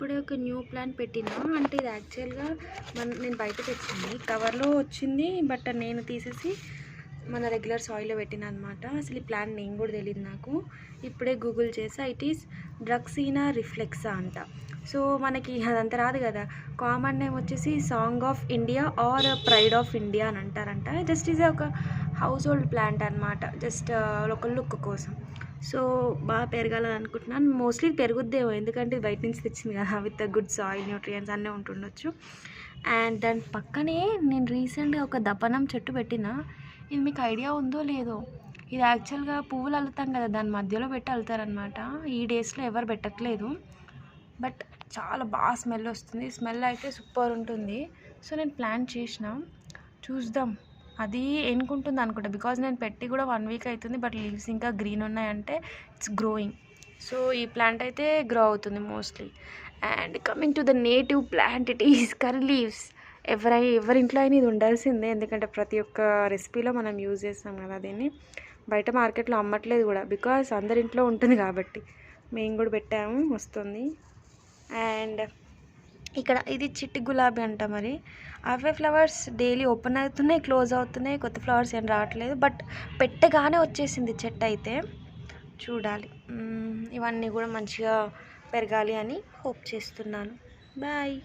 ఇప్పుడే ఒక new plant పెట్టినా. అంటే ఇది యాక్చువల్గా నేను బయట తెచ్చింది, కవర్లో వచ్చింది. బట్ నేను తీసేసి మన రెగ్యులర్ సాయిల్లో పెట్టిన అనమాట. అసలు ఈ ప్లాంట్ నేను కూడా తెలియదు నాకు. ఇప్పుడే గూగుల్ చేసా. ఇట్ ఈస్ డ్రక్సీనా రిఫ్లెక్సా అంట. సో మనకి అదంతా రాదు కదా. కామన్ నేమ్ వచ్చేసి song of India or pride of India అని అంటారంట. జస్ట్ ఈజ్ ఒక హౌస్ హోల్డ్ ప్లాంట్ అనమాట. జస్ట్ ఒక లుక్ కోసం. సో బాగా పెరగాలని అనుకుంటున్నాను. మోస్ట్లీ పెరుగుద్దేమో, ఎందుకంటే బయట నుంచి తెచ్చింది కదా, విత్ గుడ్ సాయిల్ న్యూట్రియంట్స్ అన్నీ ఉంటుండొచ్చు. అండ్ దాని పక్కనే నేను రీసెంట్గా ఒక దపనం చెట్టు పెట్టిన. ఇది మీకు ఐడియా ఉందో లేదో, ఇది యాక్చువల్గా పువ్వులు అల్లుతాం కదా, దాని మధ్యలో పెట్టి అల్లుతారనమాట. ఈ డేస్లో ఎవరు పెట్టట్లేదు, బట్ చాలా బాగా స్మెల్ వస్తుంది. స్మెల్ అయితే సూపర్ ఉంటుంది. సో నేను ప్లాన్ చేసిన, చూద్దాం అది ఎన్నుకుంటుంది అనుకుంటా. బికాజ్ నేను పెట్టి కూడా 1 వీక్ అవుతుంది, బట్ లీవ్స్ ఇంకా గ్రీన్ ఉన్నాయంటే ఇట్స్ గ్రోయింగ్. సో ఈ ప్లాంట్ అయితే గ్రో అవుతుంది mostly. And coming to the native plant, it is curry leaves. ఎవరింట్లో అయినా ఇది ఉండాల్సిందే, ఎందుకంటే ప్రతి ఒక్క రెసిపీలో మనం యూజ్ చేస్తాం కదా దీన్ని. బయట మార్కెట్లో అమ్మట్లేదు కూడా, బికాజ్ అందరింట్లో ఉంటుంది కాబట్టి. మేము కూడా పెట్టాము, వస్తుంది. అండ్ ఇక్కడ ఇది చిట్టి గులాబీ అంట. మరి అవే ఫ్లవర్స్ డైలీ ఓపెన్ అవుతున్నాయి, క్లోజ్ అవుతున్నాయి, కొత్త ఫ్లవర్స్ ఏం రావట్లేదు. బట్ పెట్టగానే వచ్చేసింది చెట్టు అయితే. చూడాలి, ఇవన్నీ కూడా మంచిగా పెరగాలి అని హోప్ చేస్తున్నాను. బాయ్.